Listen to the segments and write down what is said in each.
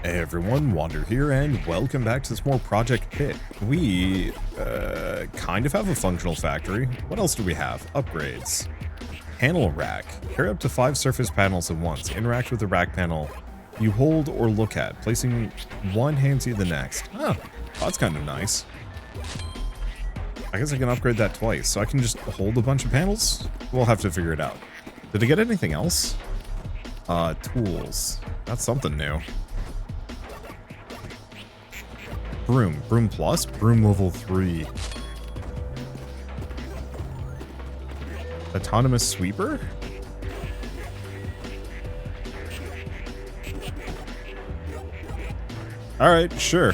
Hey everyone, Wander here, and welcome back to some more Project PITT. We, kind of have a functional factory. What else do we have? Upgrades. Panel rack. Carry up to 5 surface panels at once. Interact with the rack panel you hold or look at, placing one hand to the next. Oh, that's kind of nice. I guess I can upgrade that twice, so I can just hold a bunch of panels? We'll have to figure it out. Did I get anything else? Tools. That's something new. Broom. Broom plus? Broom level 3. Autonomous sweeper? Alright, sure.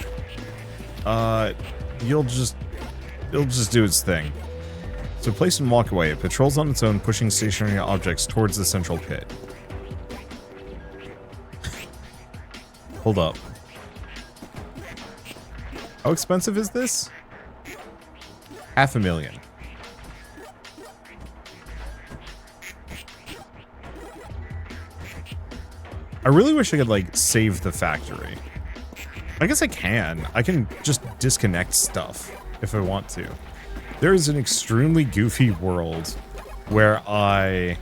It'll just do its thing. So place and walk away. It patrols on its own, pushing stationary objects towards the central pit. Hold up. How expensive is this? $500,000. I really wish I could, like, save the factory. I guess I can. I can just disconnect stuff if I want to. There is an extremely goofy world where I,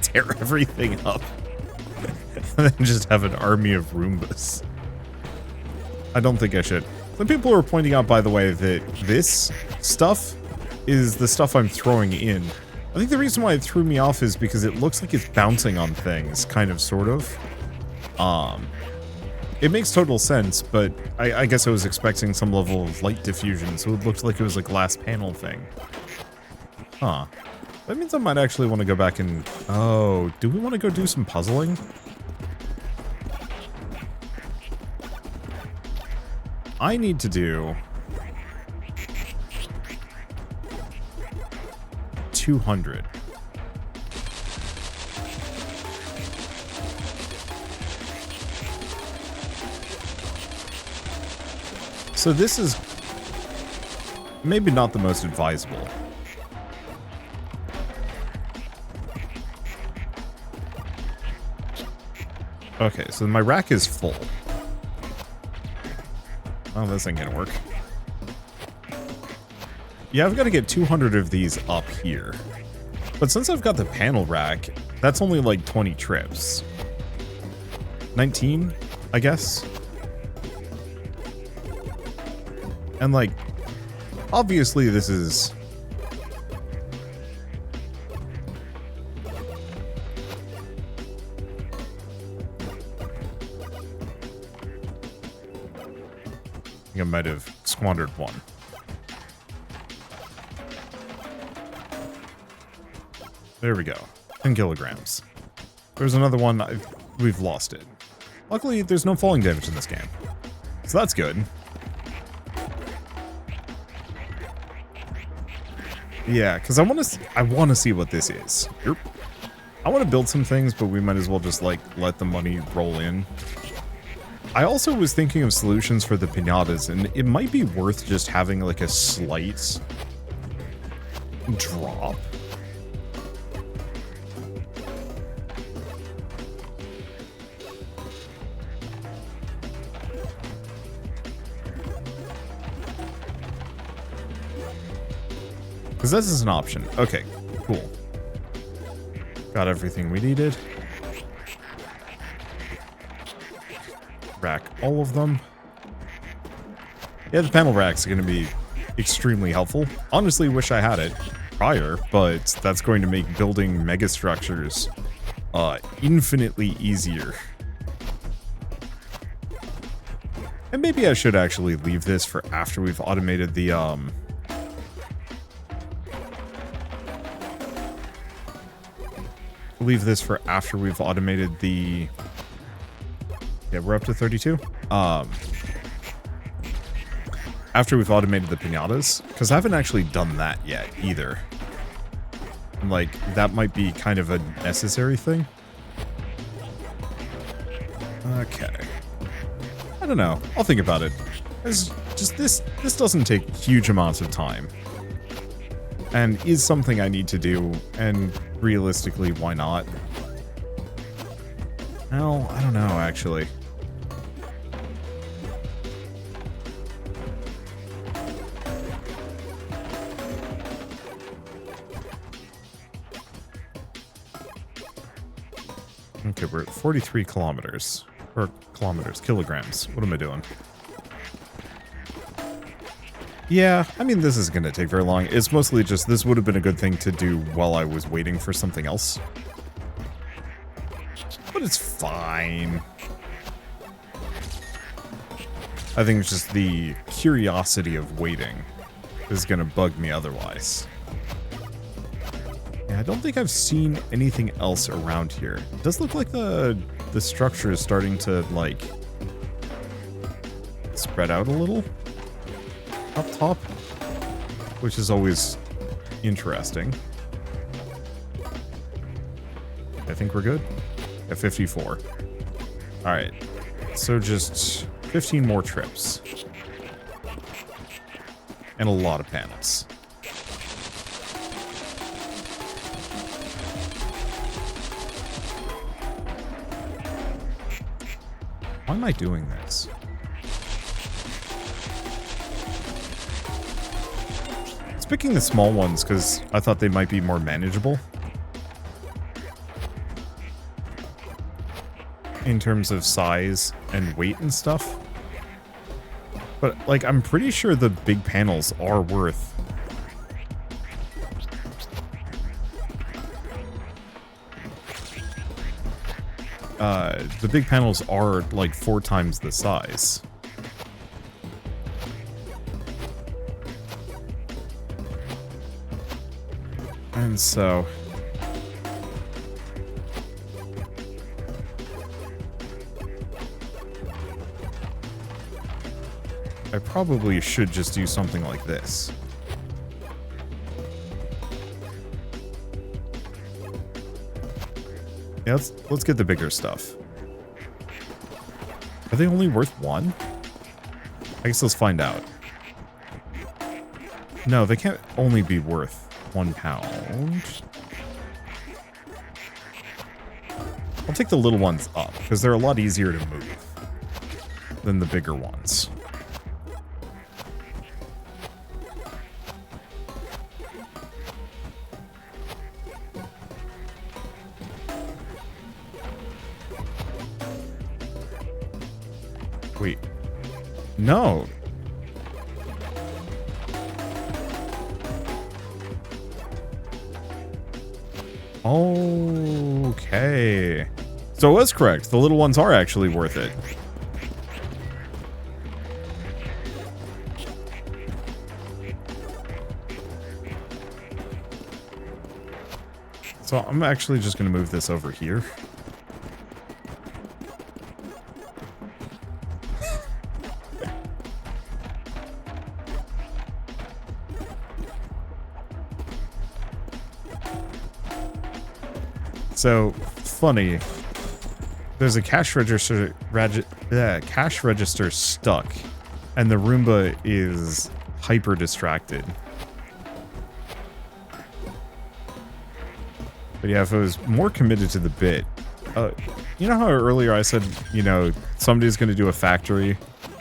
tear everything up and then just have an army of Roombas. I don't think I should. Some people are pointing out, by the way, that this stuff is the stuff I'm throwing in. I think the reason why it threw me off is because it looks like it's bouncing on things, kind of, sort of. It makes total sense, but I guess I was expecting some level of light diffusion, so it looked like it was a glass panel thing. Huh. That means I might actually want to go back and... Oh, do we want to go do some puzzling? I need to do 200. So this is maybe not the most advisable. Okay, so my rack is full. Oh, this ain't gonna work. Yeah, I've got to get 200 of these up here. But since I've got the panel rack, that's only like 20 trips. 19, I guess. And like, obviously this is... I think I might have squandered one. There we go. 10 kilograms. There's another one. We've lost it. Luckily, there's no falling damage in this game. So that's good. Yeah, because I want to see what this is. I want to build some things, but we might as well just, like, let the money roll in. I also was thinking of solutions for the pinatas, and it might be worth just having, like, a slight drop. Because this is an option. Okay, cool. Got everything we needed. Rack all of them. Yeah, the panel racks are going to be extremely helpful. Honestly, wish I had it prior, but that's going to make building megastructures infinitely easier. And maybe I should actually leave this for after we've automated the leave this for after we've automated the... Yeah, we're up to 32. After we've automated the pinatas, because I haven't actually done that yet either. And, like, that might be kind of a necessary thing. Okay. I don't know. I'll think about it. It's just this doesn't take huge amounts of time. And is something I need to do, and realistically, why not? Well, I don't know, actually. Okay, we're at 43 kilometers. Or kilometers, kilograms. What am I doing? Yeah, I mean, this isn't going to take very long. It's mostly just, this would have been a good thing to do while I was waiting for something else. But it's fine. I think it's just the curiosity of waiting is going to bug me otherwise. Yeah, I don't think I've seen anything else around here. It does look like the structure is starting to, like, spread out a little up top, which is always interesting. I think we're good at 54. All right, so just 15 more trips and a lot of panels. Why am I doing this? It's picking the small ones because I thought they might be more manageable in terms of size and weight and stuff. But, like, I'm pretty sure the big panels are worth... the big panels are, like, 4 times the size. And so... I probably should just do something like this. Yeah, let's get the bigger stuff. Are they only worth 1? I guess let's find out. No, they can't only be worth £1. I'll take the little ones up, because they're a lot easier to move than the bigger ones. Wait. No. Okay. So it was correct. The little ones are actually worth it. So I'm actually just going to move this over here. So, funny, there's a cash register stuck, and the Roomba is hyper distracted. But yeah, if I was more committed to the bit, you know how earlier I said, you know, somebody's going to do a factory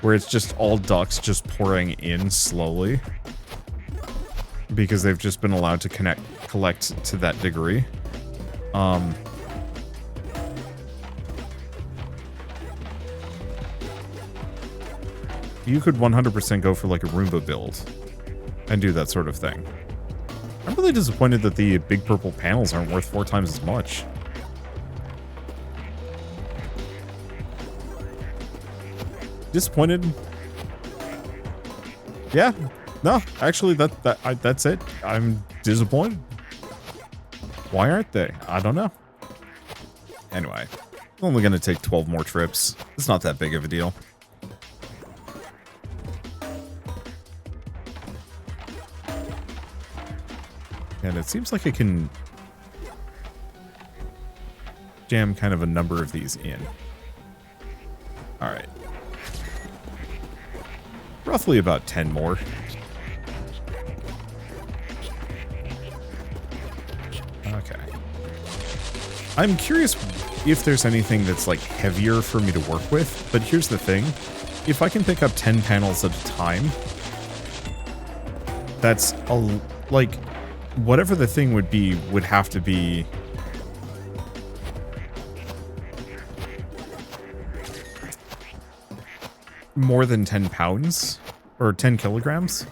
where it's just all ducks just pouring in slowly because they've just been allowed to collect to that degree. You could 100% go for like a Roomba build and do that sort of thing. I'm really disappointed that the big purple panels aren't worth 4 times as much. Disappointed. Yeah, no, actually that's it. I'm disappointed. Why aren't they? I don't know. Anyway, only gonna take 12 more trips. It's not that big of a deal. And it seems like I can jam kind of a number of these in. Alright. Roughly about 10 more. Okay. I'm curious if there's anything that's like heavier for me to work with. But here's the thing. If I can pick up 10 panels at a time, that's like whatever the thing would be would have to be more than 10 pounds or 10 kilograms,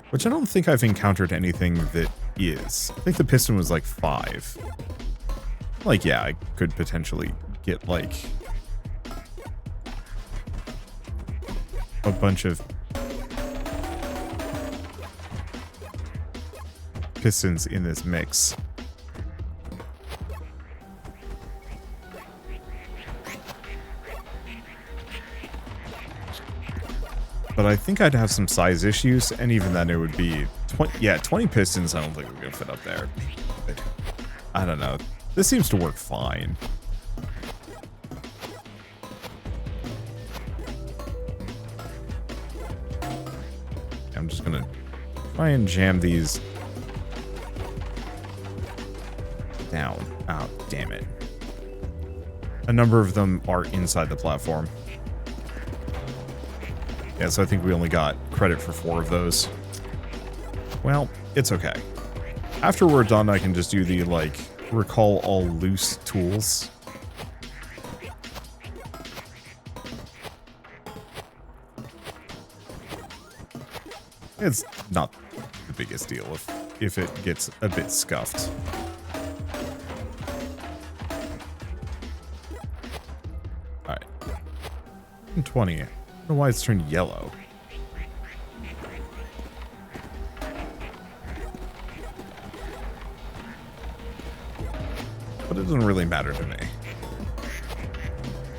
which I don't think I've encountered anything that is. I think the piston was like 5. Like, yeah, I could potentially get like a bunch of pistons in this mix. But I think I'd have some size issues, and even then it would be 20 pistons. I don't think we're gonna fit up there. But I don't know. This seems to work fine. I'm just gonna try and jam these down. Oh, damn it. A number of them are inside the platform. Yeah, so I think we only got credit for 4 of those. Well, it's okay. After we're done, I can just do the, like, recall all loose tools. It's not the biggest deal if it gets a bit scuffed. Alright. 20. I don't know why it's turned yellow. But it doesn't really matter to me.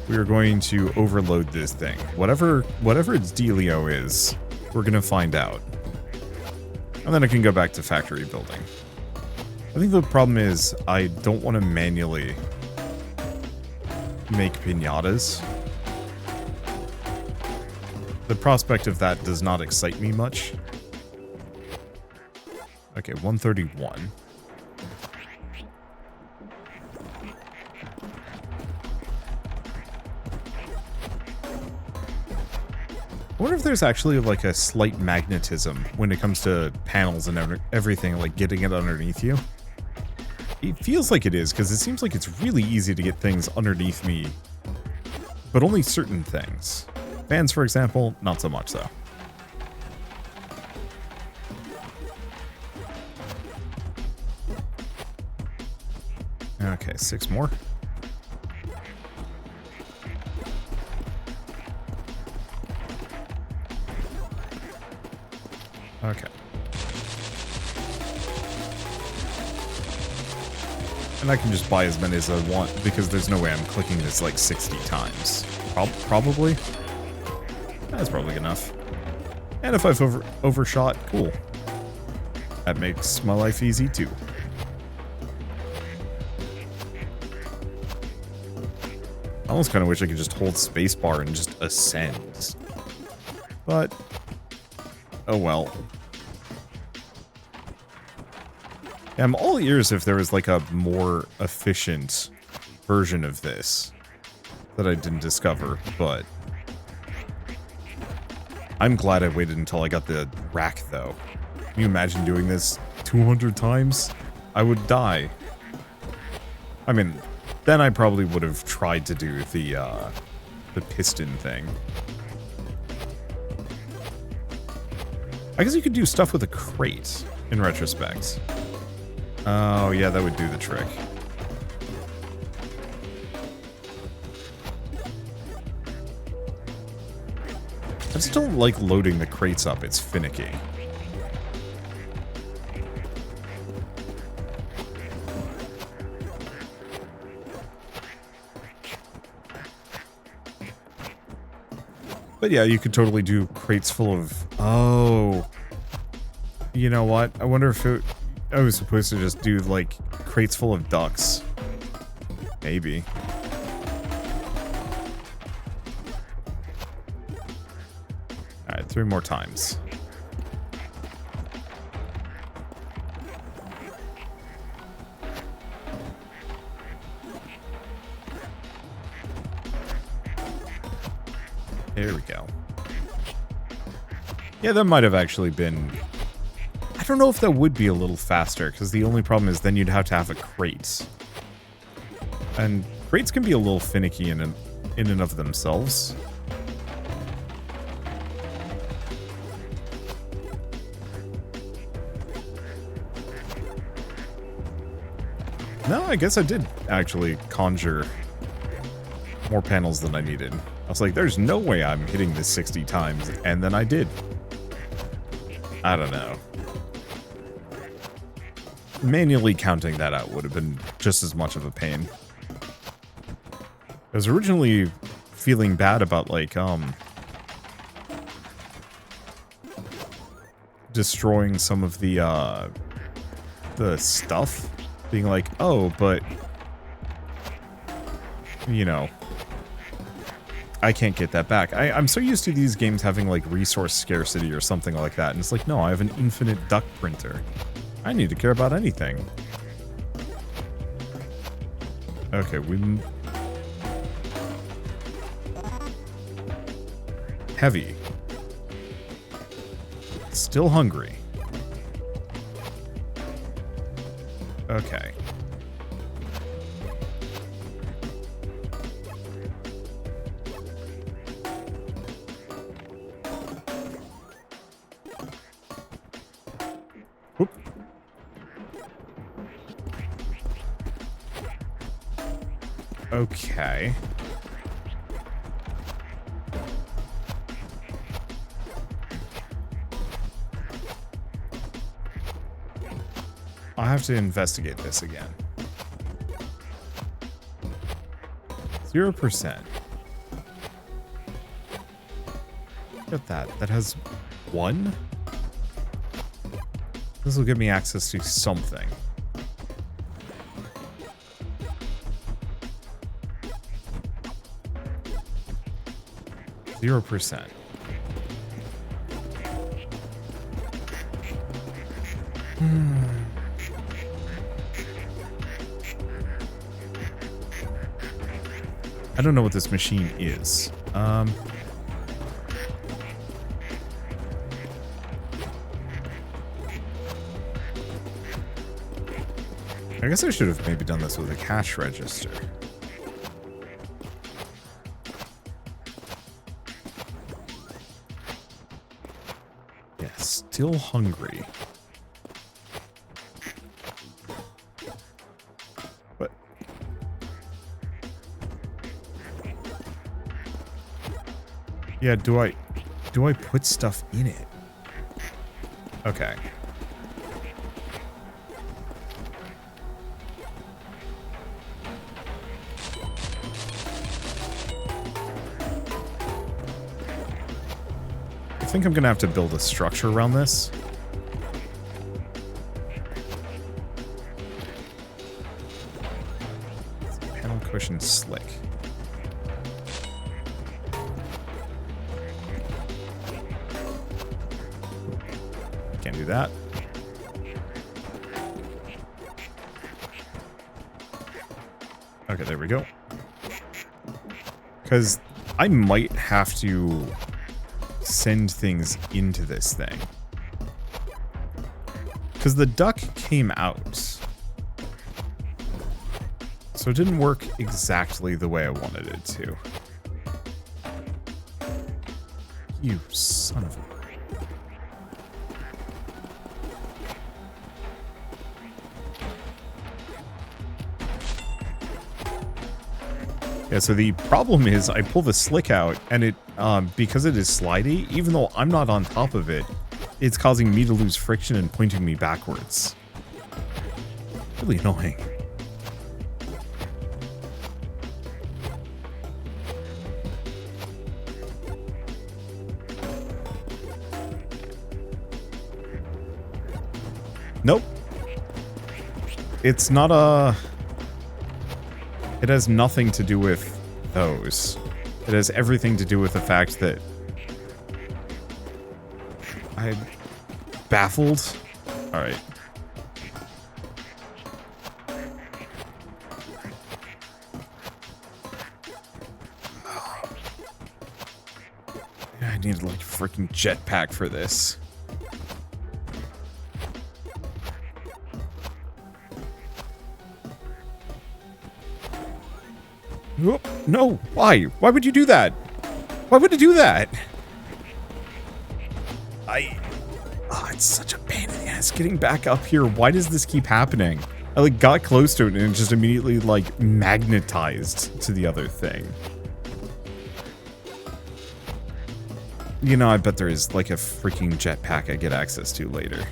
We are going to overload this thing. Whatever its dealio is, we're going to find out. And then I can go back to factory building. I think the problem is I don't want to manually make piñatas. The prospect of that does not excite me much. Okay, 131. I wonder if there's actually like a slight magnetism when it comes to panels and everything, like getting it underneath you. It feels like it is, because it seems like it's really easy to get things underneath me, but only certain things. Fans, for example, not so much so. Okay, 6 more. Okay. And I can just buy as many as I want, because there's no way I'm clicking this like 60 times. Probably. That's probably enough. And if I've overshot, cool. That makes my life easy too. I almost kind of wish I could just hold spacebar and just ascend. But, oh well. Yeah, I'm all ears if there was like a more efficient version of this that I didn't discover, but I'm glad I waited until I got the rack, though. Can you imagine doing this 200 times? I would die. I mean, then I probably would have tried to do the piston thing. I guess you could do stuff with a crate, in retrospect. Oh, yeah, that would do the trick. I just don't like loading the crates up, it's finicky. But yeah, you could totally do crates full of... Oh. You know what? I wonder if I was supposed to just do, like, crates full of ducks. Maybe. Alright, 3 more times. There we go. Yeah, that might have actually been... I don't know if that would be a little faster, because the only problem is then you'd have to have a crate. And crates can be a little finicky in and of themselves. No, I guess I did actually conjure more panels than I needed. I was like, there's no way I'm hitting this 60 times, and then I did. I don't know. Manually counting that out would have been just as much of a pain. I was originally feeling bad about, like, destroying some of the stuff. Being like, oh, but, you know, I can't get that back. I'm so used to these games having, like, resource scarcity or something like that. And it's like, no, I have an infinite duck printer. I need to care about anything. Okay, we... Heavy. Still hungry. Okay. Whoop. Okay. I'll have to investigate this again. 0%. Look at that. That has 1? This will give me access to something. Zero percent. I don't know what this machine is. I guess I should have maybe done this with a cash register. Yeah, still hungry. What? Yeah, do I put stuff in it? Okay. I think I'm gonna have to build a structure around this. Panel cushion slick. Can't do that. Okay, there we go. Because I might have to send things into this thing. Because the duck came out. So it didn't work exactly the way I wanted it to. You son of a... Yeah, so the problem is I pull the slick out and it, because it is slidey, even though I'm not on top of it, it's causing me to lose friction and pointing me backwards. Really annoying. Nope. It's not a... It has nothing to do with those. It has everything to do with the fact that I'm baffled. All right. I need like a freaking jetpack for this. Whoop. No, why? Why would you do that? Why would you do that? It's such a pain in the ass getting back up here. Why does this keep happening? I like got close to it and it just immediately like magnetized to the other thing. You know, I bet there is like a freaking jetpack I get access to later.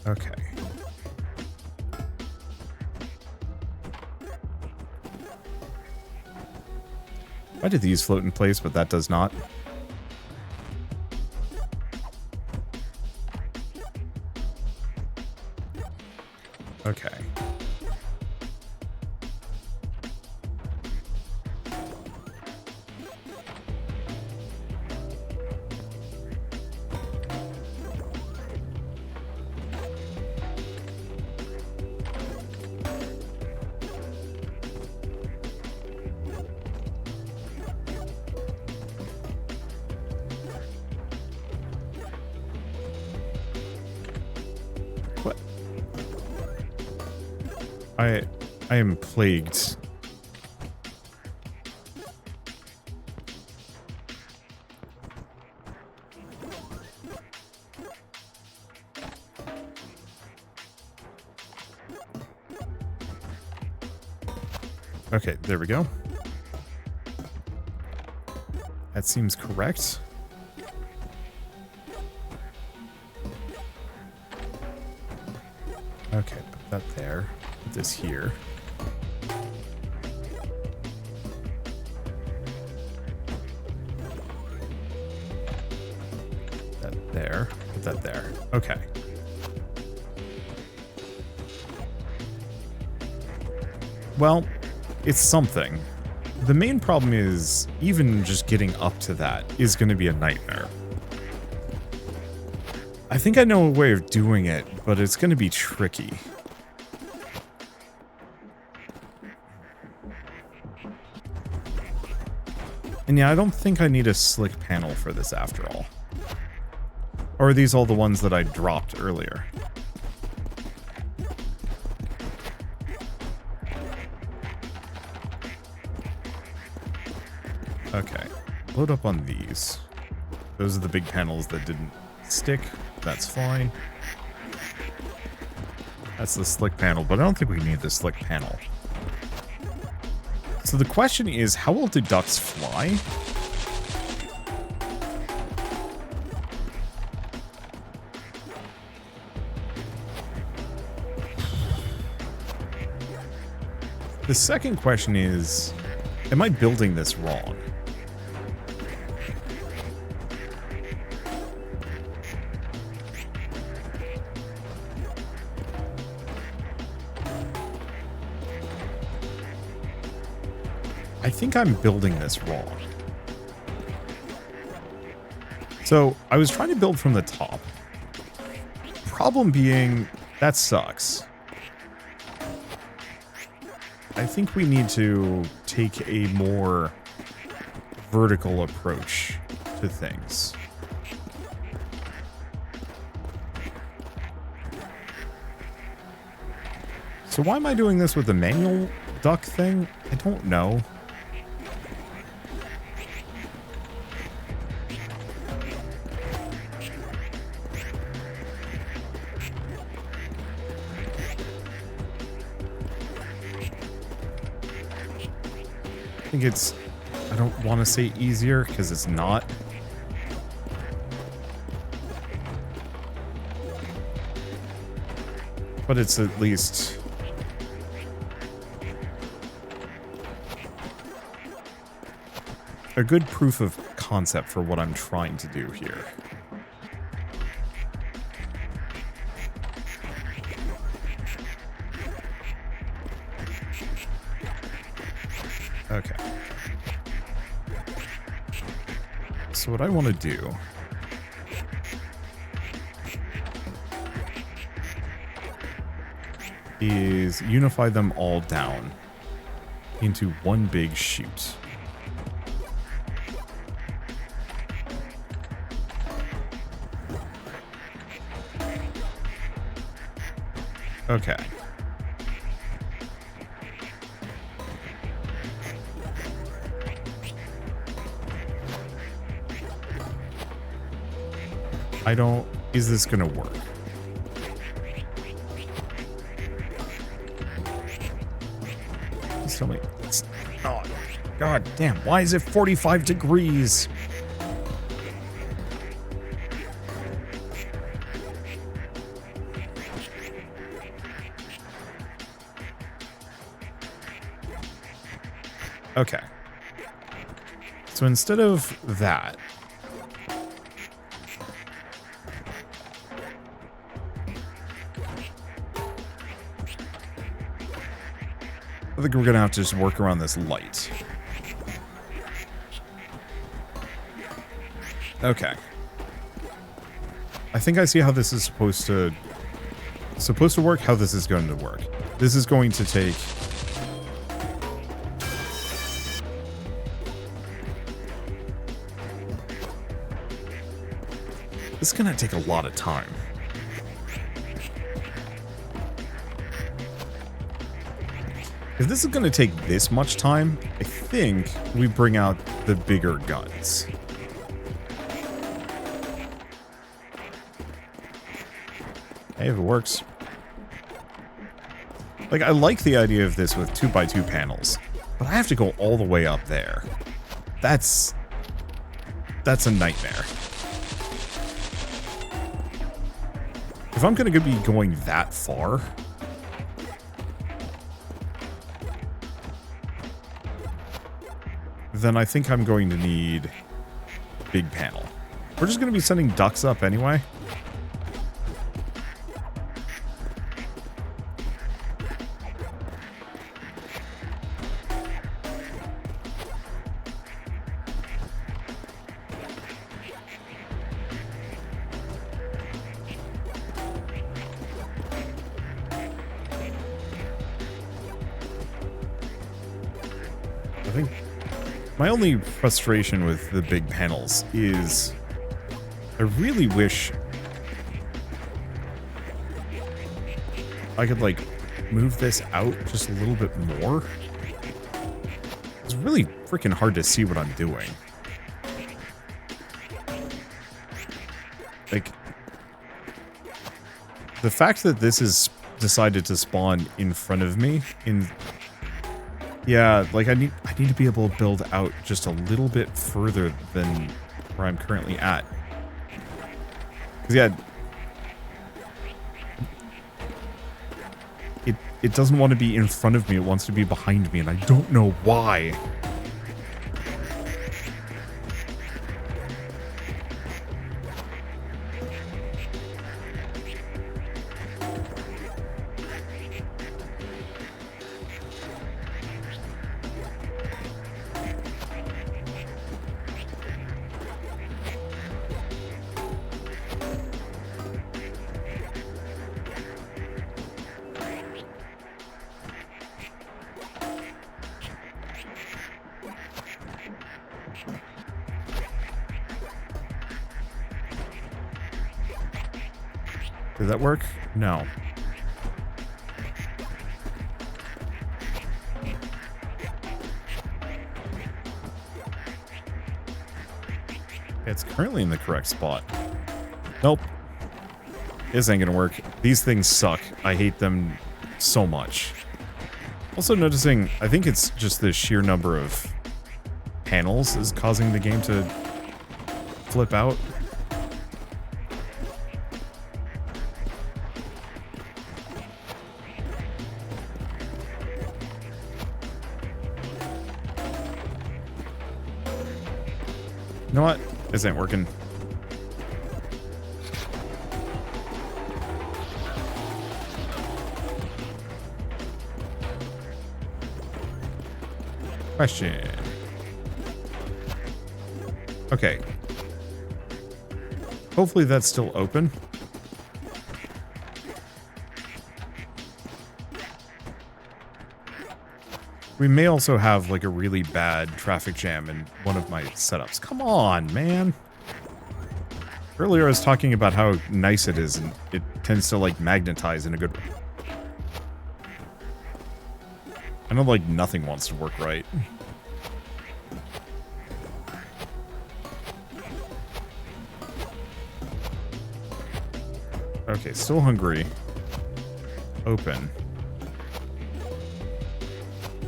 Okay. Why do these float in place, but that does not? Okay. What? I am plagued. Okay, there we go. That seems correct. Okay, put that there. Put this here. That there. Put that there. Okay. Well, it's something. The main problem is, even just getting up to that is going to be a nightmare. I think I know a way of doing it, but it's going to be tricky. And yeah, I don't think I need a slick panel for this after all. Or are these all the ones that I dropped earlier? Okay, load up on these. Those are the big panels that didn't stick. That's fine. That's the slick panel, but I don't think we need the slick panel. So the question is, how well do ducks fly? The second question is, am I building this wrong? I think I'm building this wrong. So, I was trying to build from the top. Problem being, that sucks. I think we need to take a more vertical approach to things. So why am I doing this with the manual duck thing? I don't know. I think it's, I don't want to say easier because it's not. But it's at least a good proof of concept for what I'm trying to do here. Okay. So what I want to do is unify them all down into one big chute. Okay. Is this gonna work? Please tell me. Oh, God damn, why is it 45 degrees? Okay. So instead of that, I think we're gonna have to just work around this light. Okay. I think I see how this is supposed to work, how this is going to work. This is going to take this is gonna take a lot of time. If this is going to take this much time, I think we bring out the bigger guns. Hey, if it works. Like, I like the idea of this with 2x2 panels, but I have to go all the way up there. That's a nightmare. If I'm going to be going that far, then I think I'm going to need big panel. We're just going to be sending ducks up anyway. I think my only frustration with the big panels is I really wish I could, like, move this out just a little bit more. It's really freaking hard to see what I'm doing. Like, the fact that this is decided to spawn in front of me in... Yeah, like, I need to be able to build out just a little bit further than where I'm currently at. 'Cause, yeah, it doesn't want to be in front of me, it wants to be behind me, and I don't know why. Did that work? No. It's currently in the correct spot. Nope. This ain't gonna work. These things suck. I hate them so much. Also noticing, I think it's just the sheer number of panels is causing the game to flip out. You know what? This ain't working. Question. Okay. Hopefully that's still open. We may also have like a really bad traffic jam in one of my setups. Come on, man. Earlier I was talking about how nice it is and it tends to like magnetize in a good way. I know like nothing wants to work right. Okay, still hungry. Open.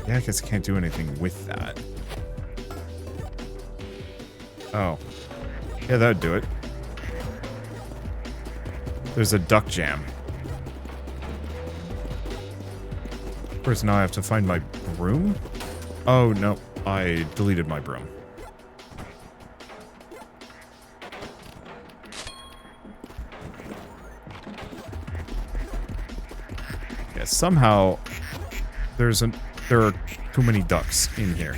Yeah, I guess I can't do anything with that. Oh. Yeah, that would do it. There's a duck jam. Of course, now I have to find my broom? Oh, no. I deleted my broom. Yeah, somehow there are too many ducks in here.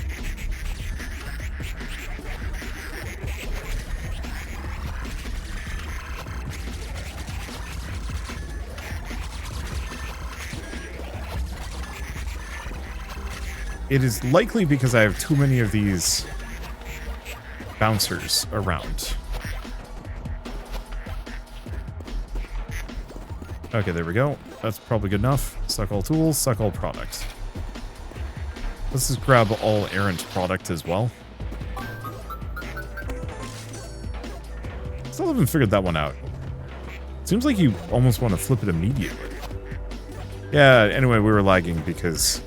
It is likely because I have too many of these bouncers around. Okay, there we go. That's probably good enough. Suck all tools, suck all product. Let's just grab all errant product as well. Still haven't figured that one out. Seems like you almost want to flip it immediately. Yeah, anyway, we were lagging because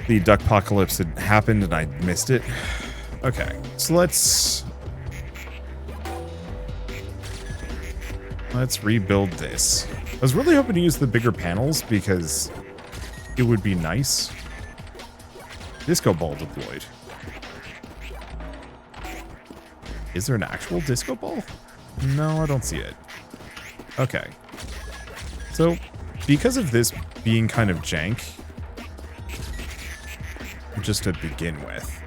the duck apocalypse had happened and I missed it. Okay, so let's rebuild this. I was really hoping to use the bigger panels because it would be nice. Disco ball deployed. Is there an actual disco ball? No, I don't see it. Okay. So, because of this being kind of jank, just to begin with,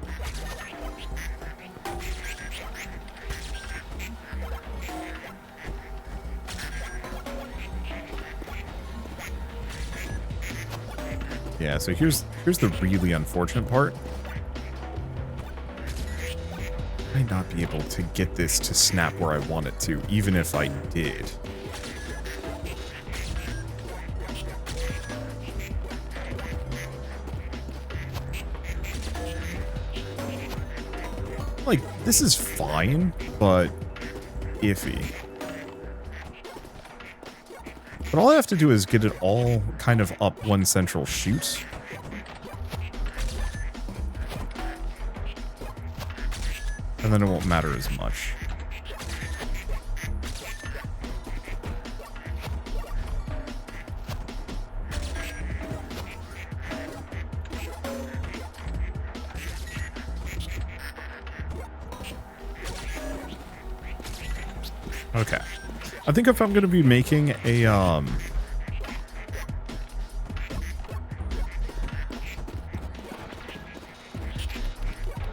yeah, so here's the really unfortunate part. I might not be able to get this to snap where I want it to, even if I did. Like, this is fine, but iffy. But all I have to do is get it all kind of up one central chute. And then it won't matter as much. Okay. I think if I'm going to be making a,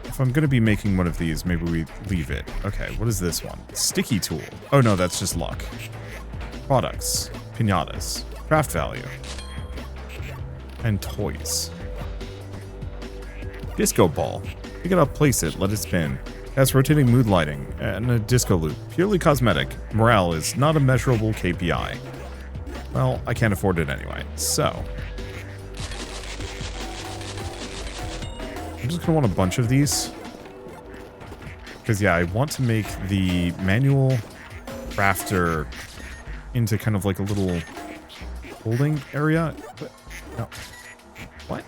if I'm going to be making one of these, maybe we leave it. Okay, what is this one? Sticky tool. Oh no, that's just luck. Products. Pinatas. Craft value. And toys. Disco ball. Pick it up, place it, let it spin. That's rotating mood lighting and a disco loop. Purely cosmetic. Morale is not a measurable KPI. Well, I can't afford it anyway, so I'm just gonna want a bunch of these. Because yeah, I want to make the manual crafter into kind of like a little holding area. But, no. What?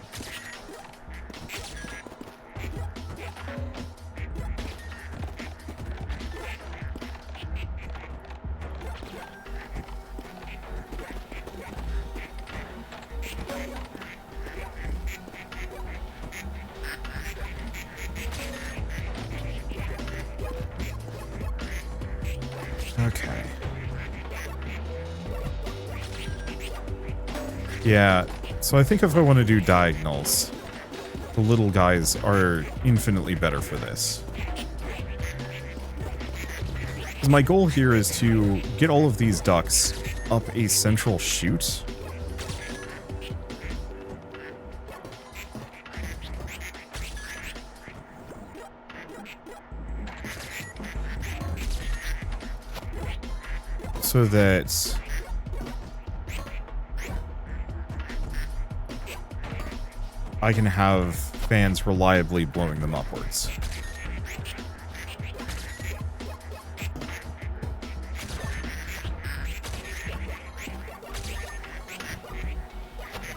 Okay. Yeah, so I think if I want to do diagonals, the little guys are infinitely better for this. 'Cause my goal here is to get all of these ducks up a central chute. So that I can have fans reliably blowing them upwards.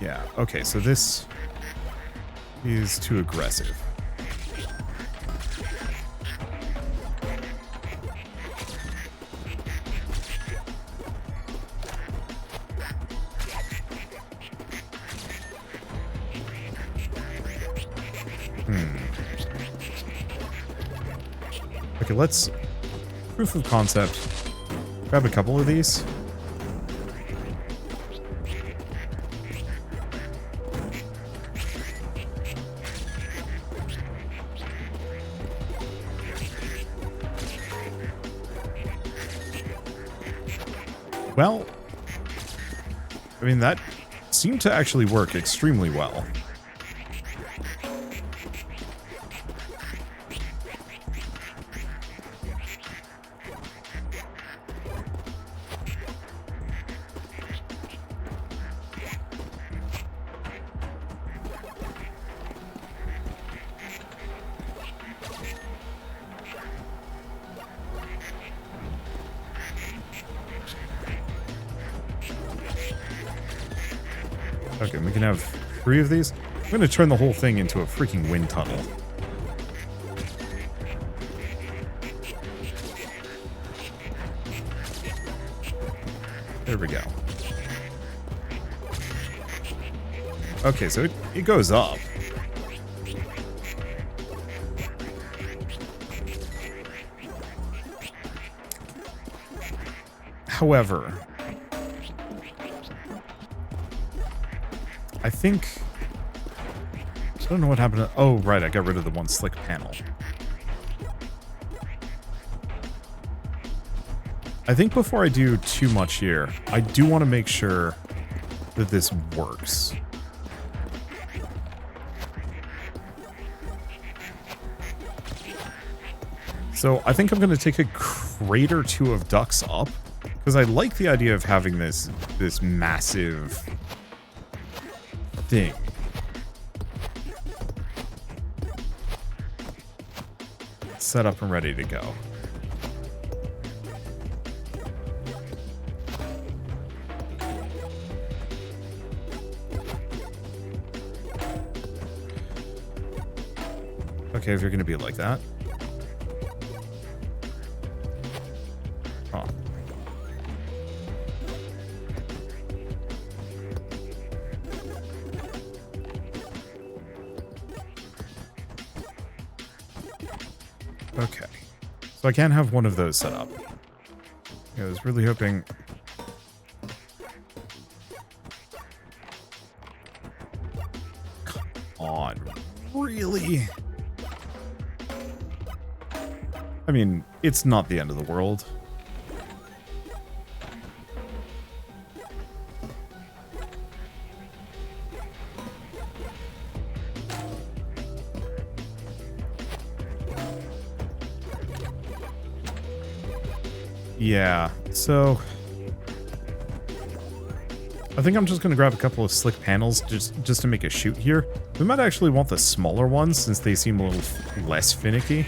Yeah, okay, so this is too aggressive. Okay, let's proof of concept. Grab a couple of these. Well, I mean, that seemed to actually work extremely well. Okay, we can have 3 of these. I'm going to turn the whole thing into a freaking wind tunnel. There we go. Okay, so it goes up. However, I think... I don't know what happened to... Oh, right, I got rid of the one slick panel. I think before I do too much here, I do want to make sure that this works. So I think I'm going to take a crate or 2 of ducks up, because I like the idea of having this massive thing. Set up and ready to go. Okay, if you're going to be like that. Huh. Okay. So I can't have one of those set up. I was really hoping... Come on. Really? I mean, it's not the end of the world. Yeah, so... I think I'm just going to grab a couple of slick panels just to make a chute here. We might actually want the smaller ones since they seem a little less finicky.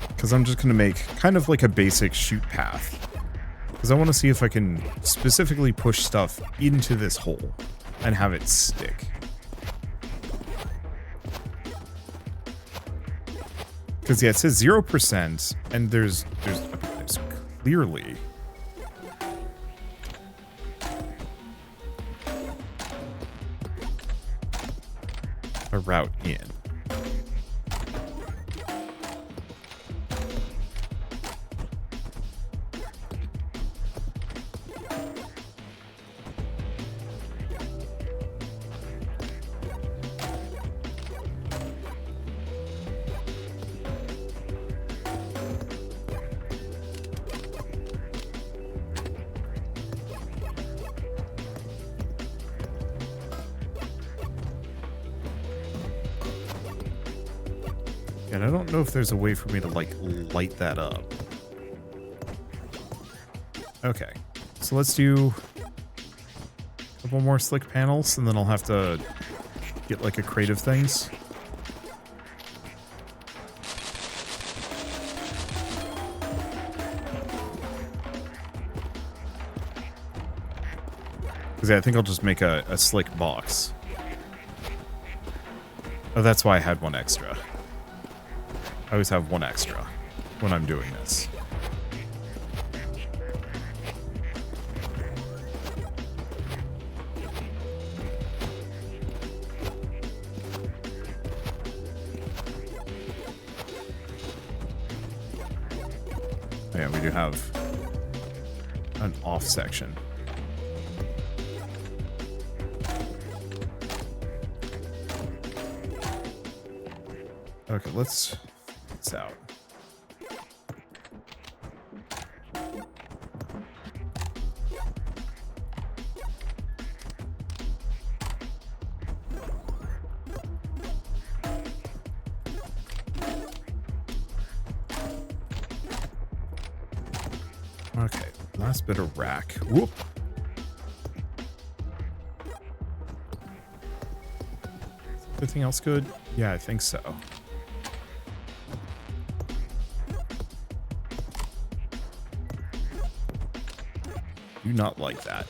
Because I'm just going to make kind of like a basic chute path. Because I want to see if I can specifically push stuff into this hole and have it stick. Because yeah, it says 0%, and there's clearly a route in. And I don't know if there's a way for me to, like, light that up. Okay. So let's do a couple more slick panels, and then I'll have to get, like, a crate of things. Because I think I'll just make a slick box. Oh, that's why I had one extra. I always have one extra when I'm doing this. Yeah, we do have an off section. Okay, let's figure this out. Okay, last bit of rack. Whoop. Everything else good? Yeah, I think so. Do not like that.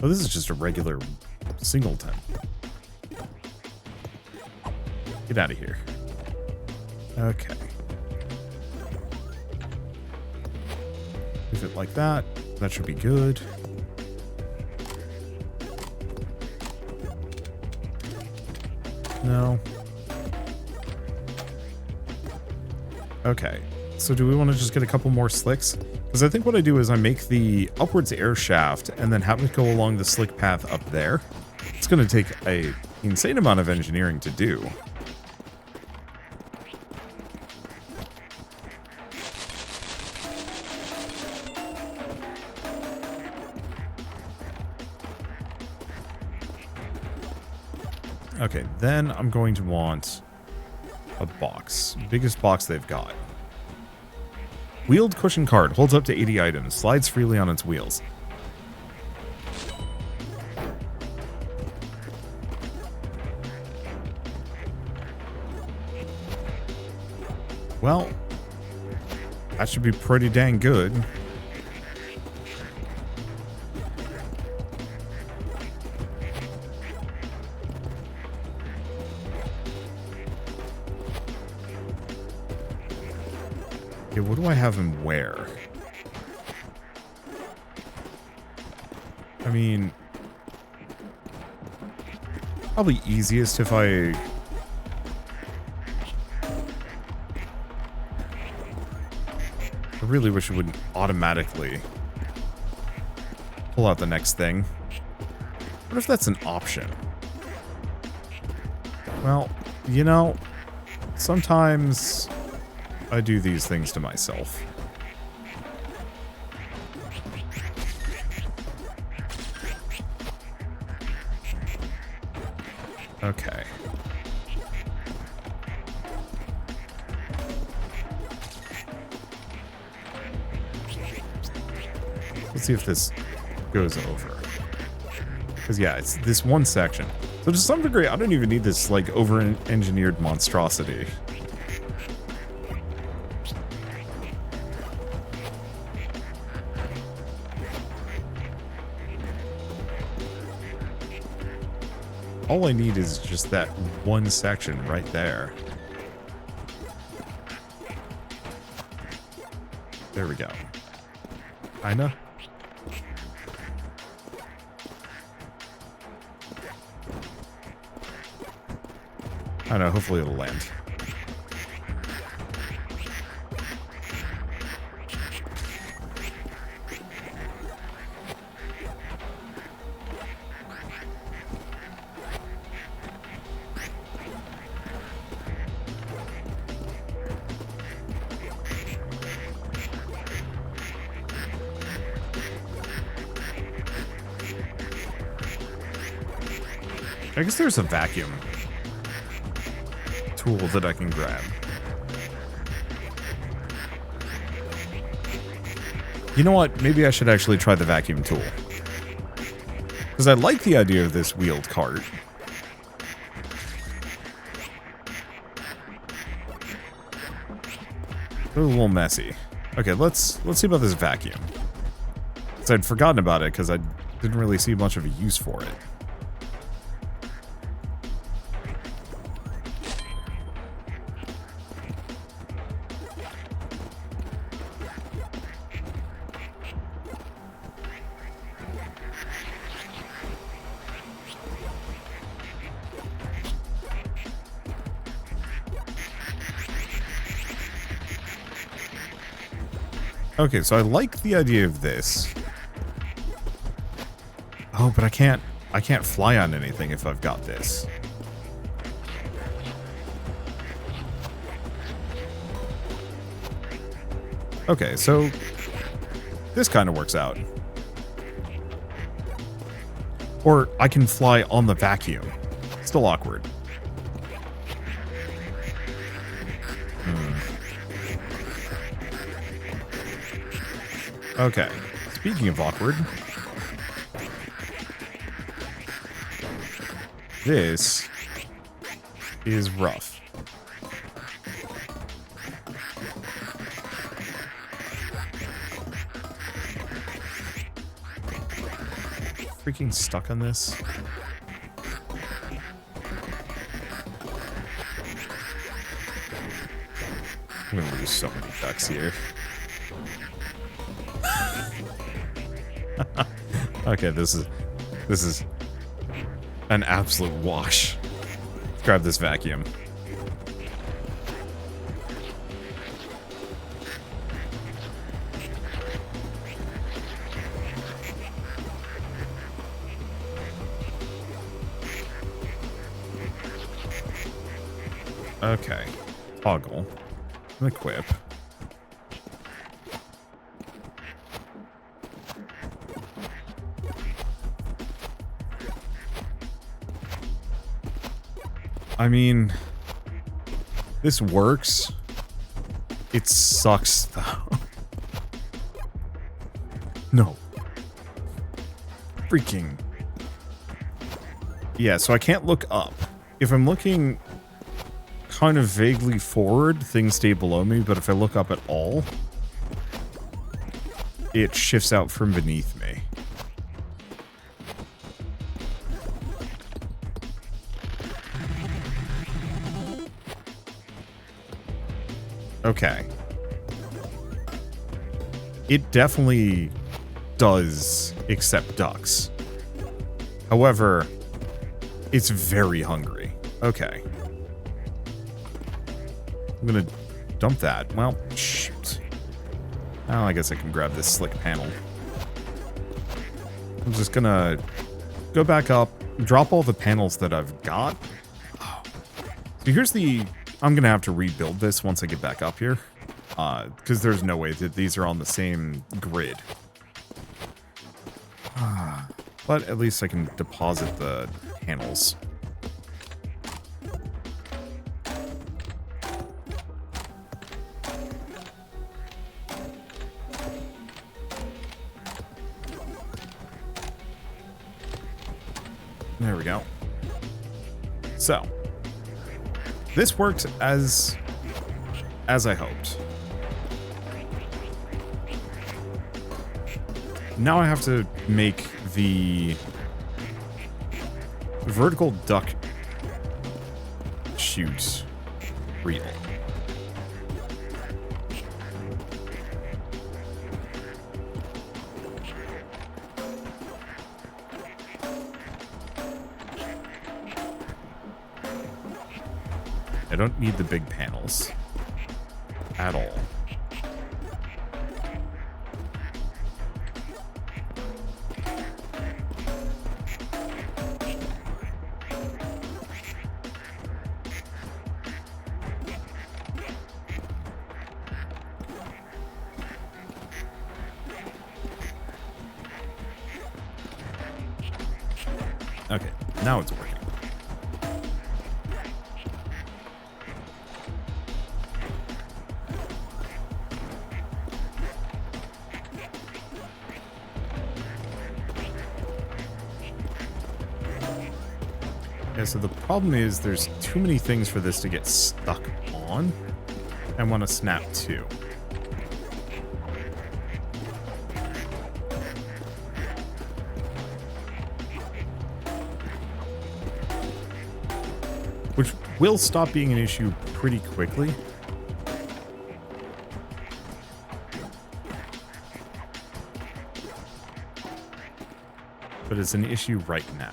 Oh, this is just a regular singleton. Get out of here. Okay. Leave it like that. That should be good. No. Okay. So do we want to just get a couple more slicks? Because I think what I do is I make the upwards air shaft and then have it go along the slick path up there. It's going to take an insane amount of engineering to do. Okay, then I'm going to want a box. Biggest box they've got. Wheeled cushion cart. Holds up to 80 items. Slides freely on its wheels. Well, that should be pretty dang good. Okay, what do I have him wear? I mean, probably easiest if I really wish it wouldn't automatically pull out the next thing. What if that's an option? Well, you know, sometimes I do these things to myself. Okay. Let's see if this goes over. Because, yeah, it's this one section. So to some degree, I don't even need this, like, over-engineered monstrosity. All I need is just that one section right there. There we go. Kinda. I don't know, hopefully it'll land. I guess there's a vacuum tool that I can grab. You know what? Maybe I should actually try the vacuum tool. Because I like the idea of this wheeled cart. It was a little messy. Okay, let's see about this vacuum. Because I'd forgotten about it because I didn't really see much of a use for it. Okay, so I like the idea of this. Oh, but I can't fly on anything if I've got this. Okay, so this kind of works out. Or I can fly on the vacuum. Still awkward. Okay, speaking of awkward, this is rough. Freaking stuck on this. I'm gonna lose so many ducks here. Okay, this is an absolute wash. Let's grab this vacuum. Okay. Toggle. Equip. I mean, this works. It sucks, though. No. Freaking. Yeah, so I can't look up. If I'm looking kind of vaguely forward, things stay below me, but if I look up at all, it shifts out from beneath me. Okay. It definitely does accept ducks. However, it's very hungry. Okay. I'm gonna dump that. Well, shoot. Well, I guess I can grab this slick panel. I'm just gonna go back up, drop all the panels that I've got. Oh. So here's the... I'm gonna have to rebuild this once I get back up here. Because there's no way that these are on the same grid. But at least I can deposit the panels. There we go. So, this worked as I hoped. Now I have to make the vertical duck chute real. I don't need the big panels at all. Okay, now it's working. Yeah, so the problem is there's too many things for this to get stuck on. I want to snap to. Which will stop being an issue pretty quickly. But it's an issue right now.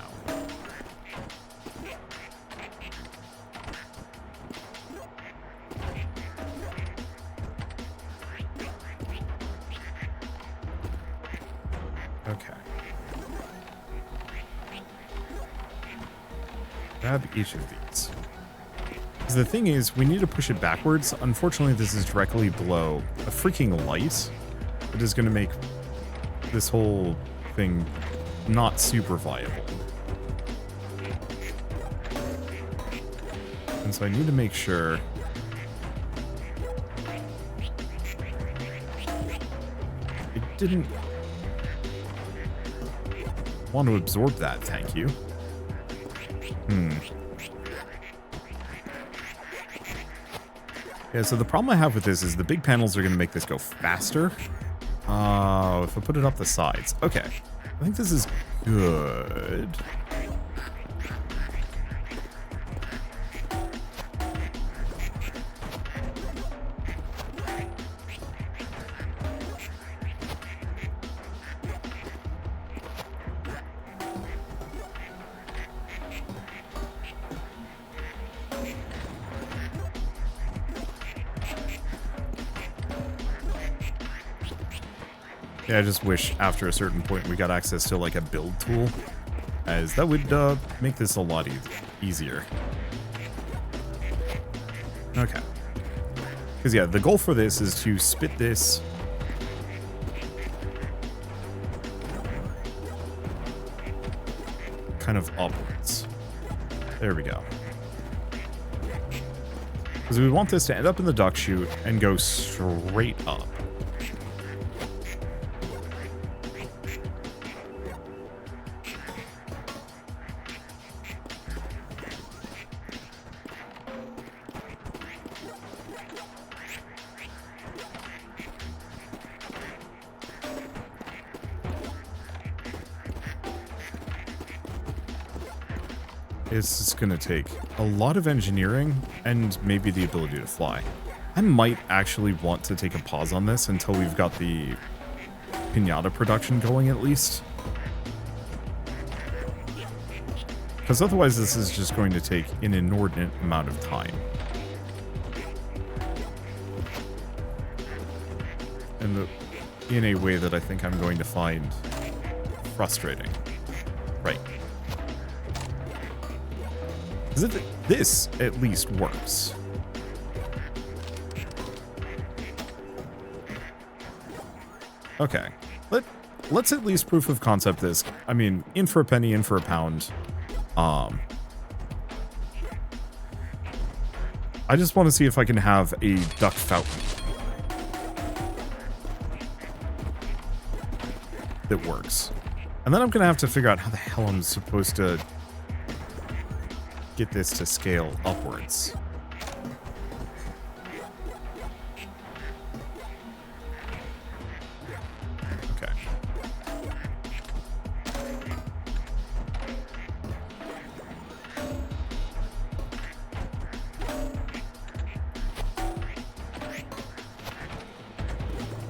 Okay. Grab each of these. Because the thing is, we need to push it backwards. Unfortunately, this is directly below a freaking light. It is going to make this whole thing not super viable. And so I need to make sure it didn't want to absorb that, thank you. Yeah, so the problem I have with this is the big panels are going to make this go faster. If I put it up the sides. Okay. I think this is good. Yeah, I just wish after a certain point we got access to like a build tool, as that would make this a lot easier. Okay. Because yeah, the goal for this is to spit this kind of upwards. There we go. Because we want this to end up in the duck chute and go straight up. It's just going to take a lot of engineering and maybe the ability to fly. I might actually want to take a pause on this until we've got the pinata production going at least. Because otherwise this is just going to take an inordinate amount of time. And in a way that I think I'm going to find frustrating. Right. This at least works. Okay. Let's at least proof of concept this. I mean, in for a penny, in for a pound. I just want to see if I can have a duck fountain that works. And then I'm going to have to figure out how the hell I'm supposed to get this to scale upwards. Okay.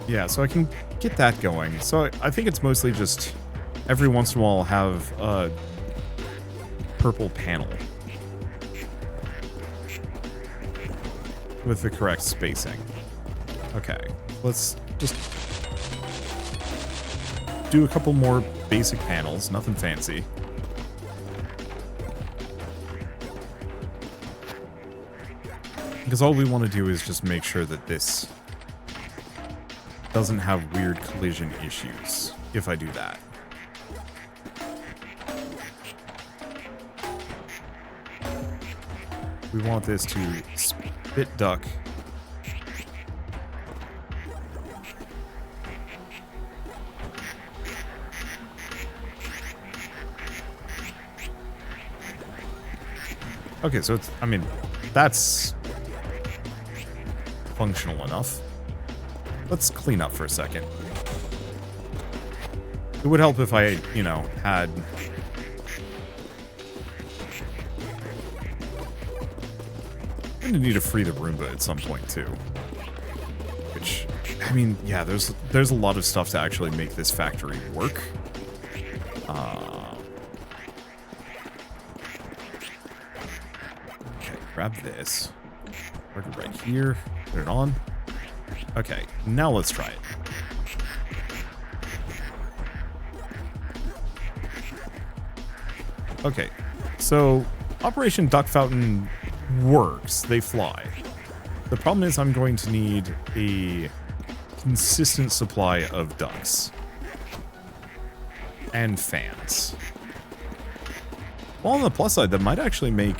Yeah, so I can get that going. So I think it's mostly just every once in a while I'll have a purple panel with the correct spacing. Okay, let's just do a couple more basic panels, nothing fancy. Because all we want to do is just make sure that this doesn't have weird collision issues if I do that. We want this to spit duck. Okay, so it's, I mean, that's functional enough. Let's clean up for a second. It would help if I, you know, had... I'm gonna need to free the Roomba at some point, too. Which, I mean, yeah, there's a lot of stuff to actually make this factory work. Okay, grab this. Mark it right here. Put it on. Okay, now let's try it. Okay, so Operation Duck Fountain works. They fly. The problem is I'm going to need a consistent supply of ducks. And fans. Well, on the plus side, that might actually make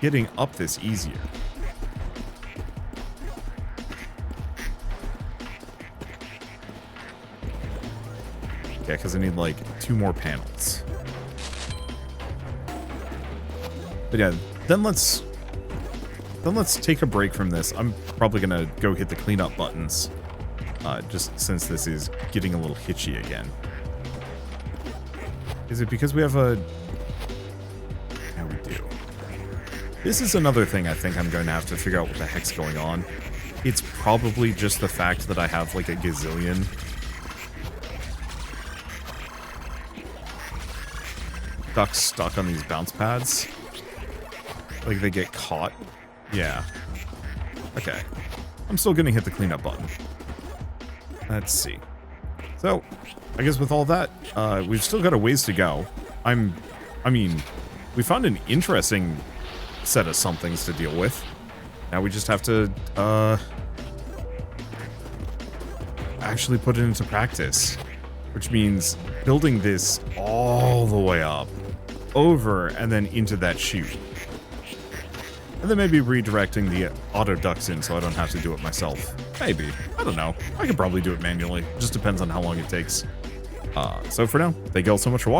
getting up this easier. Yeah, because I need like 2 more panels. But yeah, then let's take a break from this. I'm probably gonna go hit the cleanup buttons, just since this is getting a little hitchy again. Is it because we have a... Yeah, we do. This is another thing I think I'm going to have to figure out what the heck's going on. It's probably just the fact that I have like a gazillion ducks stuck on these bounce pads. Like they get caught. Yeah. Okay. I'm still gonna hit the cleanup button. Let's see. So, I guess with all that, we've still got a ways to go. I mean, we found an interesting set of somethings to deal with. Now we just have to, actually put it into practice. Which means building this all the way up, over, and then into that chute. And then maybe redirecting the auto ducts in so I don't have to do it myself. Maybe. I don't know. I could probably do it manually. Just depends on how long it takes. So for now, thank you all so much for watching.